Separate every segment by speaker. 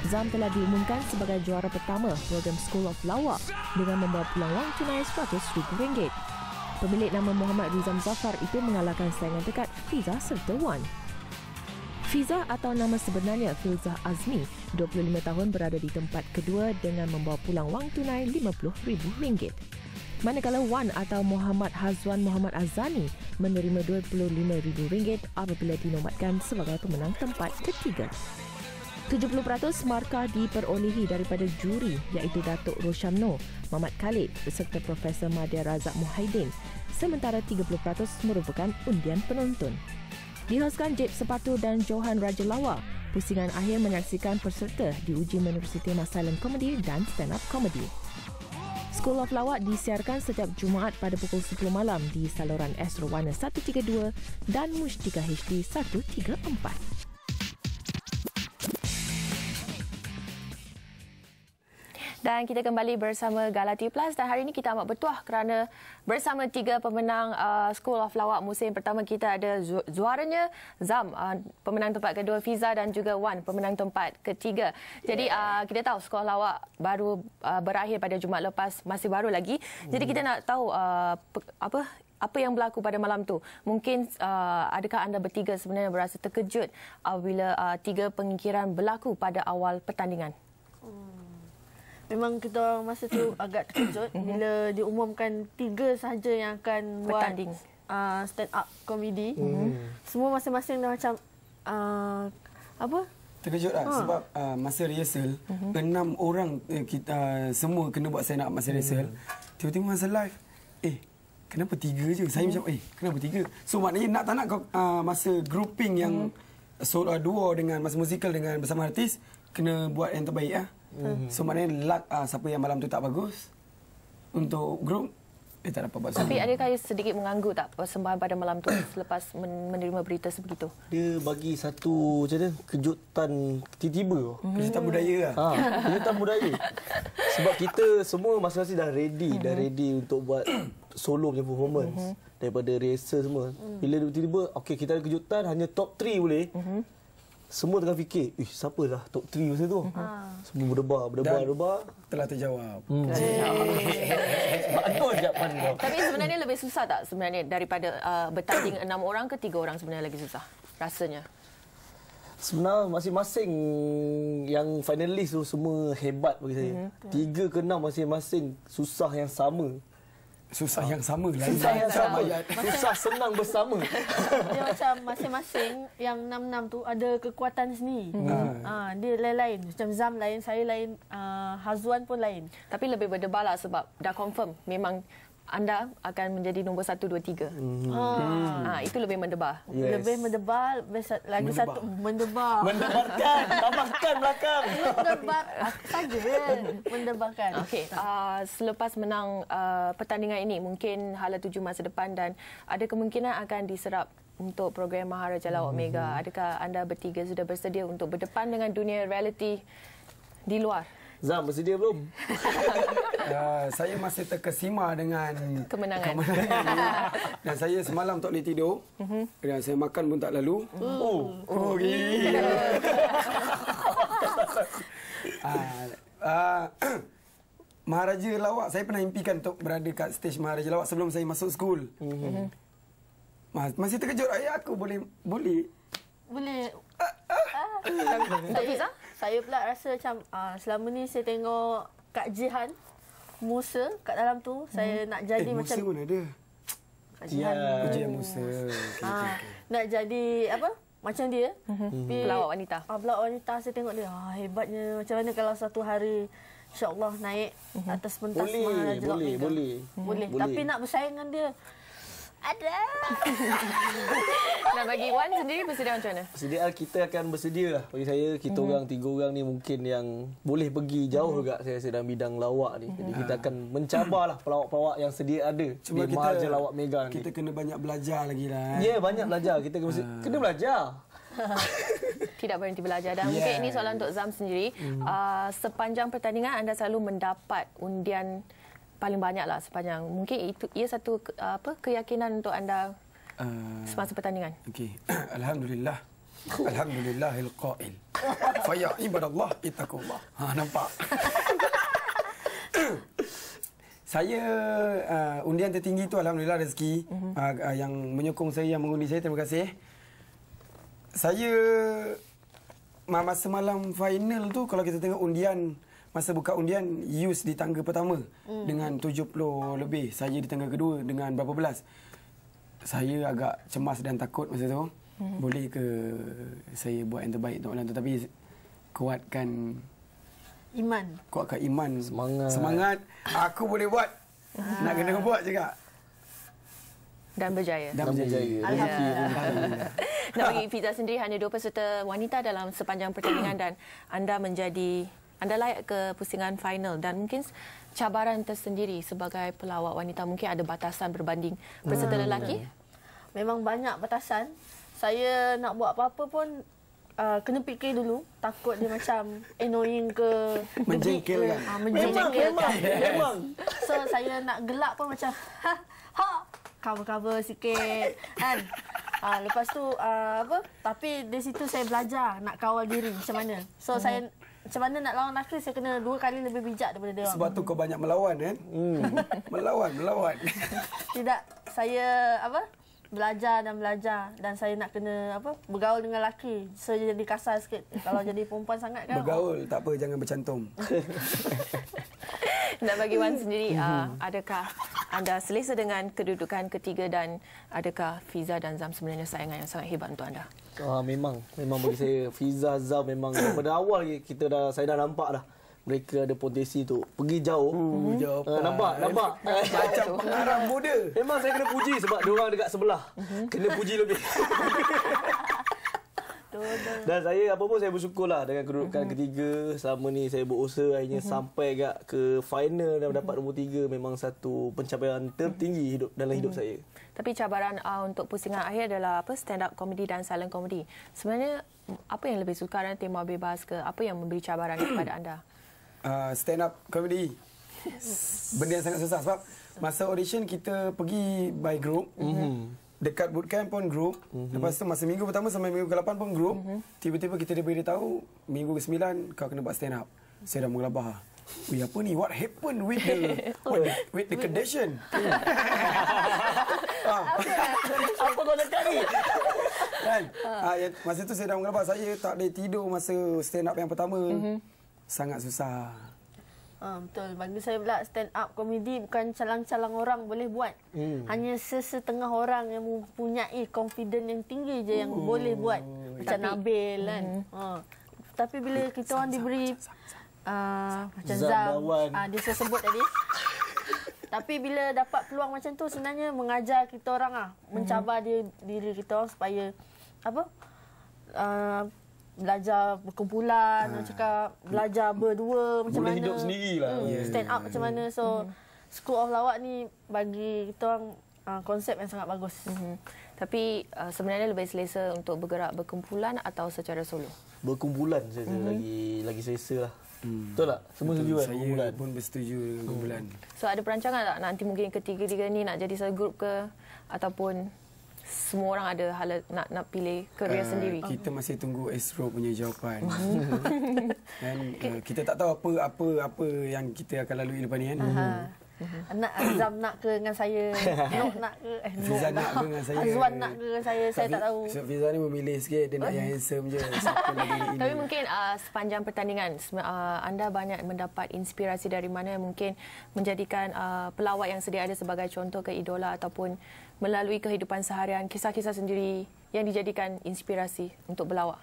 Speaker 1: Zam telah diumumkan sebagai juara pertama program School of Lawak dengan membawa pulang wang tunai RM100,000. Pemilik nama Muhammad Rizam Zafar itu mengalahkan saingan dekat Fiza serta Wan. Fiza atau nama sebenarnya Filzah Azmi, 25 tahun, berada di tempat kedua dengan membawa pulang wang tunai RM50,000. Manakala Wan atau Muhammad Hazwan Muhammad Azani menerima RM25,000 apabila dinobatkan sebagai pemenang tempat ketiga. 70% markah diperolehi daripada juri iaitu Datuk Roshamno, Muhammad Khalid beserta Profesor Madya Razak Muhaiddin, sementara 30% merupakan undian penonton. Dihoskan Jeb Sepatu dan Johan Raja Lawa, pusingan akhir menyaksikan peserta diuji menerusi tema silent comedy dan stand-up comedy. School of Lawak disiarkan setiap Jumaat pada pukul 10 malam di saluran Astro Warna 132 dan Mustika HD 134. Dan kita kembali bersama Galati Plus dan hari ini kita amat bertuah kerana bersama tiga pemenang School of Lawak musim pertama. Kita ada juaranya Zam, pemenang tempat kedua, Fiza dan juga Wan, pemenang tempat ketiga. Jadi kita tahu School of Lawak baru berakhir pada Jumaat lepas, masih baru lagi. Jadi kita nak tahu apa yang berlaku pada malam tu. Mungkin adakah anda bertiga sebenarnya berasa terkejut apabila tiga pengingkiran berlaku pada awal pertandingan?
Speaker 2: Memang kita orang masa tu agak terkejut bila diumumkan tiga sahaja yang akan
Speaker 1: bertanding
Speaker 2: stand up comedy. Semua masing-masing dah macam
Speaker 3: terkejut lah sebab masa rehearsal 6 orang kita semua kena buat stand up masa rehearsal. Tiba-tiba masa live kenapa tiga je? Saya macam kenapa tiga? So maknanya nak tak nak masa grouping yang solo duo dengan masa musikal dengan bersama artis kena buat yang terbaik lah. So maknanya luck siapa yang malam tu tak bagus untuk grup tak dapat buat.
Speaker 1: Tapi adakah sedikit mengganggu tak persembahan pada malam tu selepas menerima berita sebegitu?
Speaker 4: Dia bagi satu macam mana kejutan tiba-tiba.
Speaker 3: Kejutan budaya lah.
Speaker 4: Kejutan budaya. Sebab kita semua masing-masing dah ready untuk buat solo punya performance daripada rehearsal semua. Bila tiba-tiba kita ada kejutan hanya top 3 boleh. Semua tengah fikir, siapa lah top 3 masa tu? Semua berdebar.
Speaker 3: Telah terjawab.
Speaker 4: Bagus jawapan kau.
Speaker 1: Tapi sebenarnya lebih susah tak sebenarnya daripada bertanding 6 orang ke 3 orang sebenarnya lagi susah rasanya?
Speaker 4: Sebenarnya masing-masing yang finalis tu semua hebat bagi saya. 3 ke 6 masing-masing susah yang sama.
Speaker 3: Susah yang sama lah.
Speaker 4: Susah senang bersama.
Speaker 2: Dia macam masing-masing yang 6-6 tu ada kekuatan sendiri. Dia lain-lain. Macam Zam lain, saya lain, Hazwan pun lain.
Speaker 1: Tapi lebih berdebar lah sebab dah confirm memang anda akan menjadi nombor 1, 2, 3. Itu lebih mendebar.
Speaker 4: Yes.
Speaker 2: Lebih mendebar, lagi satu mendebar.
Speaker 4: Mendebarkan, tambahkan belakang.
Speaker 2: Mendebar saja. Mendebarkan.
Speaker 1: Okey, selepas menang pertandingan ini, mungkin hala tuju masa depan dan ada kemungkinan akan diserap untuk program Maharaja Lawak Mega. Adakah anda bertiga sudah bersedia untuk berdepan dengan dunia realiti di luar?
Speaker 4: Zam, bersedia belum?
Speaker 3: Saya masih terkesima dengan
Speaker 1: kemenangan.
Speaker 3: Dan saya semalam tak boleh tidur. Dan saya makan pun tak lalu. Maharaja Lawak, saya pernah impikan untuk berada kat stage Maharaja Lawak sebelum saya masuk school. Masih terkejut. Aku boleh.
Speaker 1: Untuk Fiza?
Speaker 2: Saya pula rasa macam selama ni saya tengok Kak Jihan Musa kat dalam tu, saya nak jadi macam
Speaker 3: Musa pun ada.
Speaker 2: Kak Jihan
Speaker 3: Musa.
Speaker 2: Nak jadi apa? Macam dia.
Speaker 1: Pelawak wanita.
Speaker 2: Pelawak wanita, saya tengok dia. Hebatnya. Macam mana kalau satu hari insya-Allah naik atas pentas Maharaja Lawak Mega. Boleh. Tapi nak bersaing dengan dia ada.
Speaker 1: Nah, bagi Wan sendiri bersedia macam mana?
Speaker 4: Persediaan kita akan bersedia lah. Bagi saya, kita orang, 3 orang ni mungkin yang boleh pergi jauh juga saya rasa dalam bidang lawak ni. Jadi kita akan mencabarlah pelawak-pelawak yang sedia ada di Maharaja Lawak Mega ni.
Speaker 3: Kita kena banyak belajar lagi lah.
Speaker 4: Banyak belajar. Kita kena belajar.
Speaker 1: Tidak berhenti belajar. Dan mungkin ini soalan untuk Zam sendiri. Sepanjang pertandingan anda selalu mendapat undian paling banyak lah sepanjang. Mungkin itu ia satu keyakinan untuk anda semasa pertandingan.
Speaker 3: Okey. Alhamdulillah. Alhamdulillahil qail. Fa ya ibadallah ittaqullah. Nampak. Saya undian tertinggi tu alhamdulillah rezeki yang menyokong saya, yang mengundi saya, terima kasih. Saya masa malam final tu kalau kita tengok undian, masa buka undian Yus di tangga pertama dengan 70 lebih, saya di tangga kedua dengan berapa belas. Saya agak cemas dan takut masa tu. Boleh ke saya buat yang terbaik untuk malam tu, tapi kuatkan iman, semangat. Aku boleh buat. Nak kena buat juga.
Speaker 1: Dan berjaya.
Speaker 2: Alhamdulillah.
Speaker 1: Dan bagi Fiza sendiri hanya 2 peserta wanita dalam sepanjang pertandingan dan anda layak ke pusingan final, dan mungkin cabaran tersendiri sebagai pelawak wanita, mungkin ada batasan berbanding peserta lelaki?
Speaker 2: Memang banyak batasan. Saya nak buat apa-apa pun kena fikir dulu, takut dia macam annoying ke,
Speaker 3: menjengkelkan.
Speaker 2: Memang. So saya nak gelak pun macam cover sikit kan. Lepas tu tapi di situ saya belajar nak kawal diri macam mana. So saya macam mana nak lawan lelaki, saya kena 2 kali lebih bijak daripada dia orang.
Speaker 3: Sebab tu kau banyak melawan kan? Melawan.
Speaker 2: Tidak, saya belajar dan saya nak kena bergaul dengan lelaki. So jadi kasar sikit. Kalau jadi perempuan sangat kan.
Speaker 3: Bergaul tak apa, jangan bercantum.
Speaker 1: Dan bagi Wan sendiri, adakah anda selesa dengan kedudukan ketiga, dan adakah Fiza dan Zam sebenarnya saingan yang sangat hebat untuk anda?
Speaker 4: Memang bagi saya Fiza, Zam memang pada awal saya dah nampak dah mereka ada potensi tu pergi jauh. Nampak
Speaker 3: macam pengarang muda.
Speaker 4: Memang saya kena puji sebab dia orang dekat sebelah. Kena puji lebih. Dan saya apa pun saya bersyukurlah dengan kedudukan ketiga. Selama ni saya berusaha akhirnya sampai ke final dan dapat nombor 3, memang satu pencapaian tertinggi dalam hidup saya.
Speaker 1: Tapi cabaran untuk pusingan akhir adalah stand up comedy dan silent comedy. Sebenarnya apa yang lebih sukar, tema bebas ke, apa yang memberi cabaran kepada anda?
Speaker 3: Stand up comedy. Benda yang sangat susah sebab masa audition kita pergi by group. Dekat bootcamp pun group. Lepas tu masa minggu pertama sampai minggu ke-8 pun group. Tiba-tiba kita diberitahu minggu ke-9 kau kena buat stand up. Saya dah mengelabah. Wih, apa ni? What happened with the condition?
Speaker 4: Apa kau nak cari?
Speaker 3: Kan? Masa tu saya dah mengelabah. Saya tak boleh tidur masa stand up yang pertama. Sangat susah.
Speaker 2: Betul. Bagi saya pula stand up komedi bukan calang-calang orang boleh buat. Hanya sesetengah orang yang mempunyai confidence yang tinggi je yang boleh buat. Macam Nabil kan. Tapi bila kita orang diberi macam Zam, dia saya sebut tadi. Tapi bila dapat peluang macam tu sebenarnya mengajar kita orang mencabar diri kita orang supaya belajar berkumpulan, cakap belajar berdua macam mana.
Speaker 4: Hidup sendirilah.
Speaker 2: Stand up macam mana. So School of Lawak ni bagi kita orang konsep yang sangat bagus.
Speaker 1: Tapi sebenarnya lebih selesa untuk bergerak berkumpulan atau secara solo?
Speaker 4: Berkumpulan saja lagi selesa lah. Betul tak? Semua setuju kan?
Speaker 3: Saya pun bersetuju dengan kumpulan.
Speaker 1: So ada perancangan tak nanti mungkin ketiga-tiga ni nak jadi satu grup ke, ataupun semua orang ada nak pilih kerjaya sendiri?
Speaker 3: Kita masih tunggu Astro punya jawapan. Dan kita tak tahu apa yang kita akan lalui lepas ni kan.
Speaker 2: Zam nak ke dengan saya? Nok nak ke?
Speaker 3: Fiza nak ke dengan saya?
Speaker 2: Azwan nak ke dengan saya tak tahu.
Speaker 3: Fiza ni memilih sikit, dia nak yang handsome je.
Speaker 1: Tapi mungkin sepanjang pertandingan anda banyak mendapat inspirasi dari mana yang mungkin menjadikan pelawak yang sedia ada sebagai contoh ke idola, ataupun melalui kehidupan seharian, kisah-kisah sendiri yang dijadikan inspirasi untuk berlawak?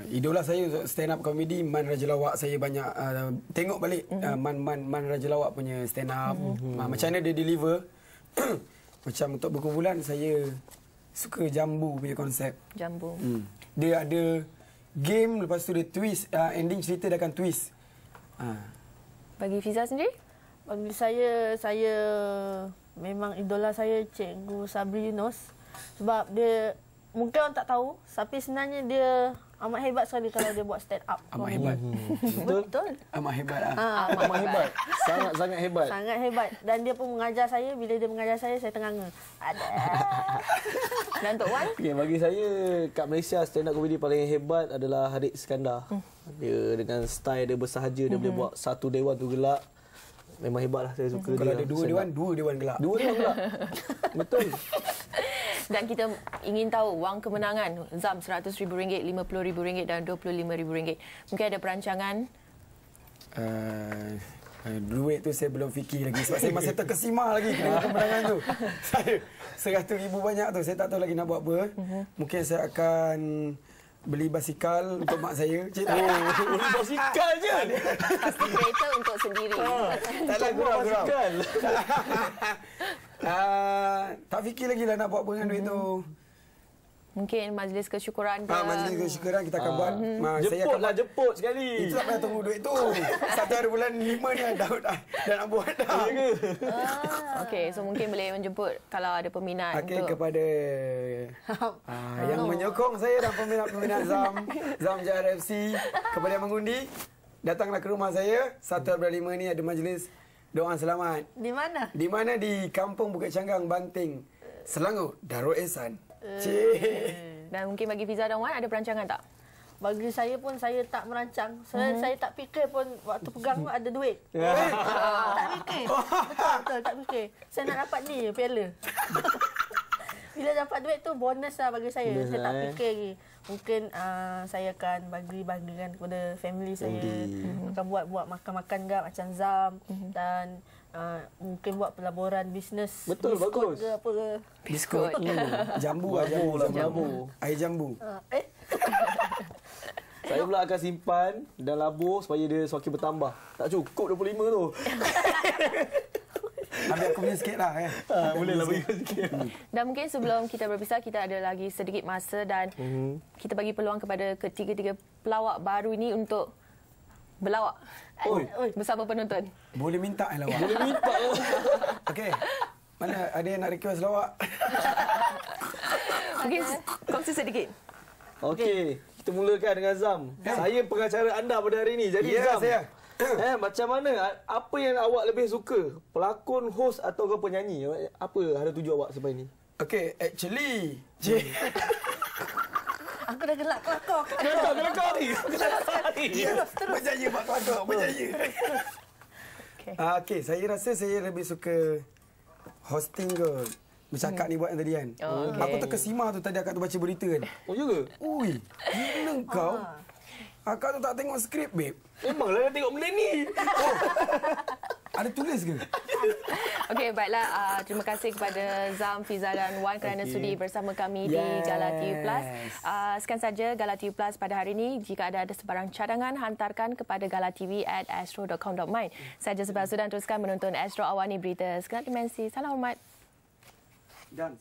Speaker 3: Idola saya untuk stand up comedy, Man Raja Lawak. Saya banyak tengok balik Man Raja Lawak punya stand up. Macam mana dia deliver. Macam untuk berkumpulan, saya suka Jambu punya konsep.
Speaker 1: Jambu.
Speaker 3: Dia ada game, lepas tu dia twist. Ending cerita dia akan twist.
Speaker 1: Bagi Fiza sendiri?
Speaker 2: Bagi saya memang idola saya Cikgu Sabri Yunus. Sebab dia, mungkin orang tak tahu, tapi sebenarnya dia Amat hebat sekali kalau dia buat stand up.
Speaker 3: Amat hebat.
Speaker 2: Betul.
Speaker 3: Amat hebat lah.
Speaker 4: Amat hebat. Sangat-sangat hebat.
Speaker 2: Sangat hebat. Dan dia pun mengajar saya. Bila dia mengajar saya tenganga. Ada. Dan Tok Wan?
Speaker 4: Okay, bagi saya, kat Malaysia, stand up comedy paling hebat adalah Hadik Iskandar. Dia dengan style dia bersahaja, dia boleh buat satu dewan tu gelak. Memang hebat lah, saya suka dia.
Speaker 3: Kalau ada dua dewan gelap.
Speaker 4: Dua dewan gelak. Betul.
Speaker 1: Dan kita ingin tahu wang kemenangan Zam RM100,000, RM50,000 dan RM25,000. Mungkin ada perancangan?
Speaker 3: Duit tu saya belum fikir lagi sebab saya masih terkesima lagi dengan kemenangan tu. Saya RM100,000 banyak tu, saya tak tahu lagi nak buat apa. Mungkin saya akan beli basikal untuk mak saya.
Speaker 4: Beli basikal je.
Speaker 1: Kereta untuk sendiri.
Speaker 3: Taklah gurau.
Speaker 4: Basikal.
Speaker 3: Tak fikir lagi lah nak buat apa dengan duit tu.
Speaker 1: Mungkin majlis kesyukuran ke?
Speaker 3: Majlis kesyukuran kita akan buat.
Speaker 4: Jemput sekali.
Speaker 3: Itu tak payah tunggu duit tu. 1 hari bulan 5 ni dah nak buat dah.
Speaker 1: Okey, so mungkin boleh menjemput kalau ada peminat untuk...
Speaker 3: kepada yang menyokong saya dan peminat-peminat Zam JRFC, kepada yang mengundi, datanglah ke rumah saya. 1 April 5 ni ada majlis doa selamat.
Speaker 2: Di mana?
Speaker 3: Di mana? Di Kampung Bukit Canggang, Banting, Selangor, Darul Ehsan.
Speaker 1: Dan mungkin bagi Fiza dan Wan, ada perancangan tak?
Speaker 2: Bagi saya pun, saya tak merancang. Saya tak fikir pun waktu pegang tu ada duit. Tak fikir. Betul, tak fikir. Saya nak dapat ni, piala. Bila dapat duit tu, bonus lah bagi saya. Saya tak fikir lagi. Mungkin saya akan bagi-bagikan kepada family saya. Akan buat makan-makan macam Zam. Dan mungkin buat pelaburan bisnes.
Speaker 4: Betul, bagus.
Speaker 2: Ke apa ke.
Speaker 3: Biskut. Jambu. Air jambu.
Speaker 4: Saya pula akan simpan dan labur supaya dia semakin bertambah. Tak cukup 25 tu.
Speaker 3: Ambil aku punya sikit lah.
Speaker 4: Boleh lah bagi sikit.
Speaker 1: Dan mungkin sebelum kita berpisah, kita ada lagi sedikit masa dan kita bagi peluang kepada ketiga-tiga pelawak baru ini untuk berlawak bersama penonton.
Speaker 3: Boleh minta lawak.
Speaker 4: Boleh minta.
Speaker 3: Okey. Mana ada yang nak request lawak?
Speaker 1: Mungkin kongsi sedikit.
Speaker 4: Okey, kita mulakan dengan Zam. Saya pengacara anda pada hari ini. Jadi Zam, macam mana? Apa yang awak lebih suka? Pelakon, hos atau penyanyi? Apa ada tuju awak sampai ini?
Speaker 3: Okey, actually,
Speaker 2: Aku dah gelak kelakar.
Speaker 4: Kelakar ni.
Speaker 3: Berjaya buat kelakar, berjaya. Okey, saya rasa saya lebih suka hosting ke bercakap ni buat yang tadi kan. Aku terkesima tu tadi akak tu baca berita kan.
Speaker 4: Oh, ya ke?
Speaker 3: Ui, gila kau. Akak tu tak tengok skrip, babe.
Speaker 4: Memanglah tengok benda ni.
Speaker 3: Ada tulis ke?
Speaker 1: Okey, baiklah. Terima kasih kepada Zam, Fiza dan Wan kerana sudi bersama kami di Gala TV Plus. Sekian saja Gala TV Plus pada hari ini. Jika ada sebarang cadangan, hantarkan kepada galatv@astro.com.my. Saya Jazibah Sudan, teruskan menonton Astro Awani Berita Segenap Dimensi. Salam hormat.
Speaker 3: Dan